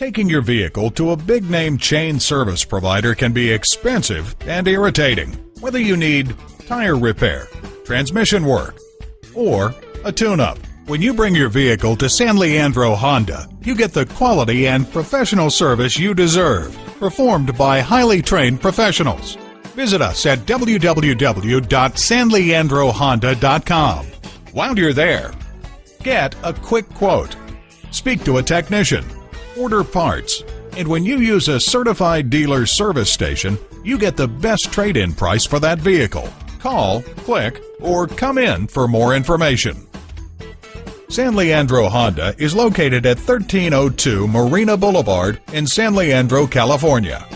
Taking your vehicle to a big-name chain service provider can be expensive and irritating. Whether you need tire repair, transmission work, or a tune-up, when you bring your vehicle to San Leandro Honda, you get the quality and professional service you deserve, performed by highly trained professionals. Visit us at www.sanleandrohonda.com. While you're there, get a quick quote, speak to a technician, order parts, and when you use a certified dealer service station, you get the best trade-in price for that vehicle. Call, click, or come in for more information. San Leandro Honda is located at 1302 Marina Boulevard in San Leandro, California.